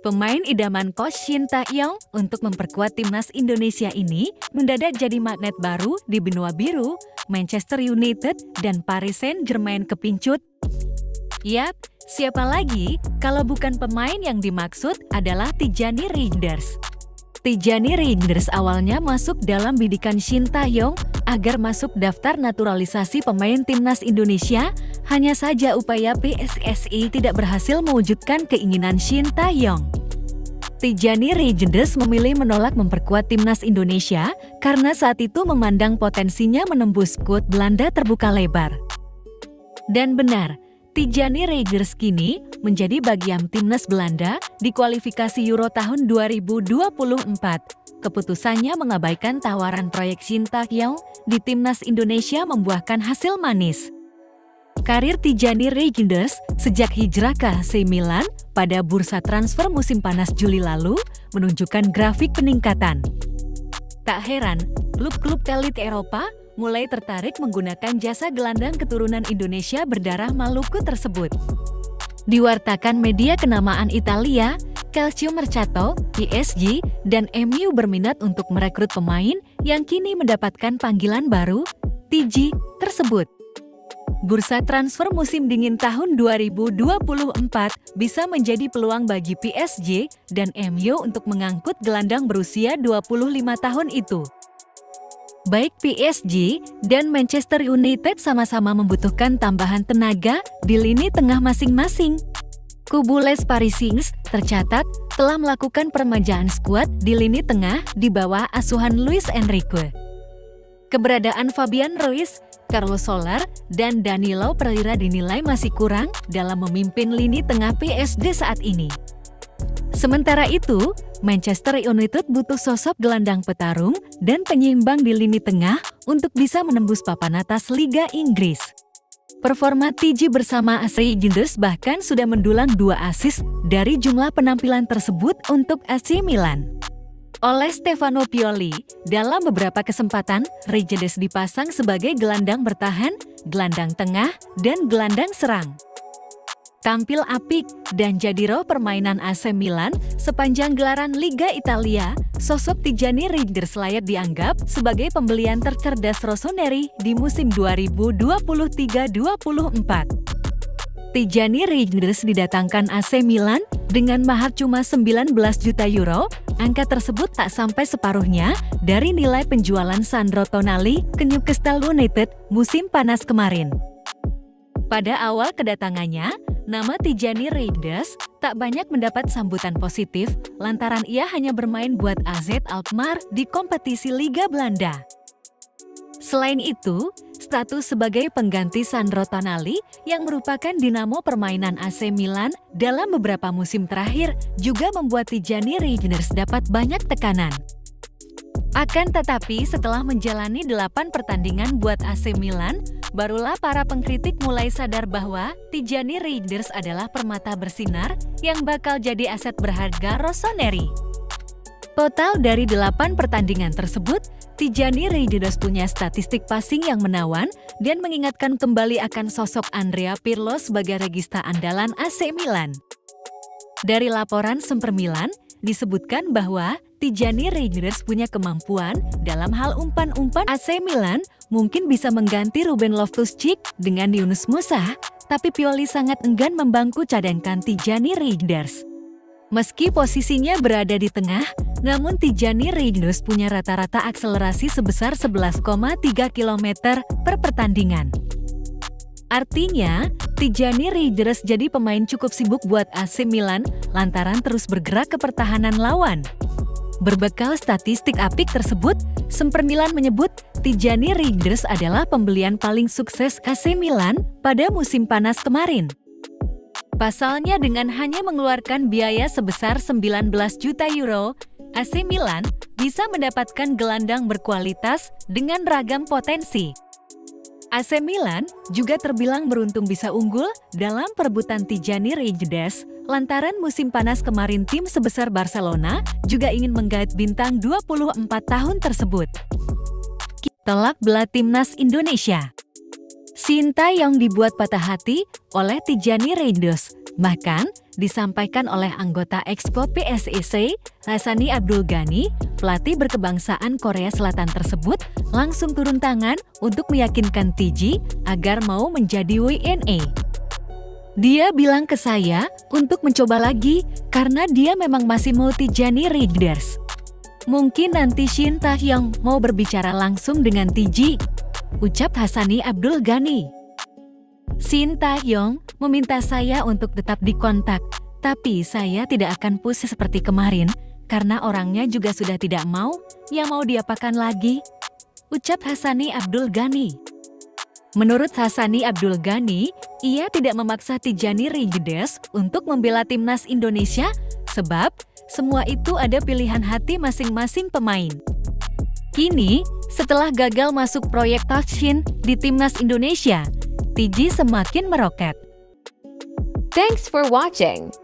Pemain idaman coach Shin Tae-yong untuk memperkuat timnas Indonesia ini mendadak jadi magnet baru di benua biru, Manchester United dan Paris Saint-Germain kepincut. Yap, siapa lagi kalau bukan pemain yang dimaksud adalah Tijani Reijnders. Tijani Reijnders awalnya masuk dalam bidikan Shin Tae-yong agar masuk daftar naturalisasi pemain timnas Indonesia, hanya saja upaya PSSI tidak berhasil mewujudkan keinginan Shin Tae-yong. Tijani Reijnders memilih menolak memperkuat timnas Indonesia karena saat itu memandang potensinya menembus skuad Belanda terbuka lebar. Dan benar, Tijani Reijnders kini menjadi bagian timnas Belanda di kualifikasi Euro tahun 2024. Keputusannya mengabaikan tawaran proyek Shin Tae-yong di timnas Indonesia membuahkan hasil manis. Karir Tijani Reijnders sejak hijrah ke AC Milan pada bursa transfer musim panas Juli lalu menunjukkan grafik peningkatan. Tak heran, klub-klub elit Eropa mulai tertarik menggunakan jasa gelandang keturunan Indonesia berdarah Maluku tersebut. Diwartakan media kenamaan Italia, Calcio Mercato, PSG, dan MU berminat untuk merekrut pemain yang kini mendapatkan panggilan baru, TJ, tersebut. Bursa transfer musim dingin tahun 2024 bisa menjadi peluang bagi PSG dan MU untuk mengangkut gelandang berusia 25 tahun itu. Baik PSG dan Manchester United sama-sama membutuhkan tambahan tenaga di lini tengah masing-masing. Kubu Les Parisiens tercatat telah melakukan peremajaan skuad di lini tengah di bawah asuhan Luis Enrique. Keberadaan Fabian Ruiz, Carlos Soler, dan Danilo Pereira dinilai masih kurang dalam memimpin lini tengah PSG saat ini. Sementara itu, Manchester United butuh sosok gelandang petarung dan penyeimbang di lini tengah untuk bisa menembus papan atas Liga Inggris. Performa TJ bersama Reijnders bahkan sudah mendulang 2 assist dari jumlah penampilan tersebut untuk AC Milan. Oleh Stefano Pioli, dalam beberapa kesempatan, Reijnders dipasang sebagai gelandang bertahan, gelandang tengah, dan gelandang serang. Tampil apik dan jadi roh permainan AC Milan sepanjang gelaran Liga Italia, sosok Tijani Reijnders layak dianggap sebagai pembelian tercerdas Rossoneri di musim 2023-24. Tijani Reijnders didatangkan AC Milan dengan mahar cuma 19 juta euro, angka tersebut tak sampai separuhnya dari nilai penjualan Sandro Tonali ke Newcastle United musim panas kemarin. Pada awal kedatangannya, nama Tijani Reijnders tak banyak mendapat sambutan positif lantaran ia hanya bermain buat AZ Alkmaar di kompetisi Liga Belanda. Selain itu, status sebagai pengganti Sandro Tonali yang merupakan dinamo permainan AC Milan dalam beberapa musim terakhir juga membuat Tijani Reijnders dapat banyak tekanan. Akan tetapi setelah menjalani 8 pertandingan buat AC Milan, barulah para pengkritik mulai sadar bahwa Tijani Reijnders adalah permata bersinar yang bakal jadi aset berharga Rossoneri. Total dari 8 pertandingan tersebut, Tijani Reijnders punya statistik passing yang menawan dan mengingatkan kembali akan sosok Andrea Pirlo sebagai regista andalan AC Milan. Dari laporan Semper Milan, disebutkan bahwa Tijani Reijnders punya kemampuan dalam hal umpan-umpan. AC Milan mungkin bisa mengganti Ruben Loftus-Cheek dengan Yunus Musa, tapi Pioli sangat enggan membangku cadangkan Tijani Reijnders. Meski posisinya berada di tengah, namun Tijani Reijnders punya rata-rata akselerasi sebesar 11,3 km per pertandingan. Artinya, Tijani Reijnders jadi pemain cukup sibuk buat AC Milan lantaran terus bergerak ke pertahanan lawan. Berbekal statistik apik tersebut, Semper Milan menyebut Tijani Reijnders adalah pembelian paling sukses AC Milan pada musim panas kemarin. Pasalnya dengan hanya mengeluarkan biaya sebesar 19 juta euro, AC Milan bisa mendapatkan gelandang berkualitas dengan ragam potensi. AC Milan juga terbilang beruntung bisa unggul dalam perebutan Tijani Reijnders, lantaran musim panas kemarin tim sebesar Barcelona juga ingin menggait bintang 24 tahun tersebut. Telak belah timnas Indonesia. Shin Tae-yong dibuat patah hati oleh Tijani Reijnders. Bahkan, disampaikan oleh anggota Expo PSSI, Hassani Abdul Ghani, pelatih berkebangsaan Korea Selatan tersebut langsung turun tangan untuk meyakinkan TJ agar mau menjadi WNA. Dia bilang ke saya untuk mencoba lagi karena dia memang masih mau Tijani Riders. Mungkin nanti Shin Tae-hyung mau berbicara langsung dengan TJ, ucap Hassani Abdul Ghani. Shin Tae-hyung meminta saya untuk tetap dikontak, tapi saya tidak akan push seperti kemarin karena orangnya juga sudah tidak mau, yang mau diapakan lagi, ucap Hassani Abdul Ghani. Menurut Hassani Abdul Ghani, ia tidak memaksa Tijani Riders untuk membela timnas Indonesia sebab semua itu ada pilihan hati masing-masing pemain. Kini, setelah gagal masuk proyek Touchin di timnas Indonesia, TJ semakin meroket. Thanks for watching.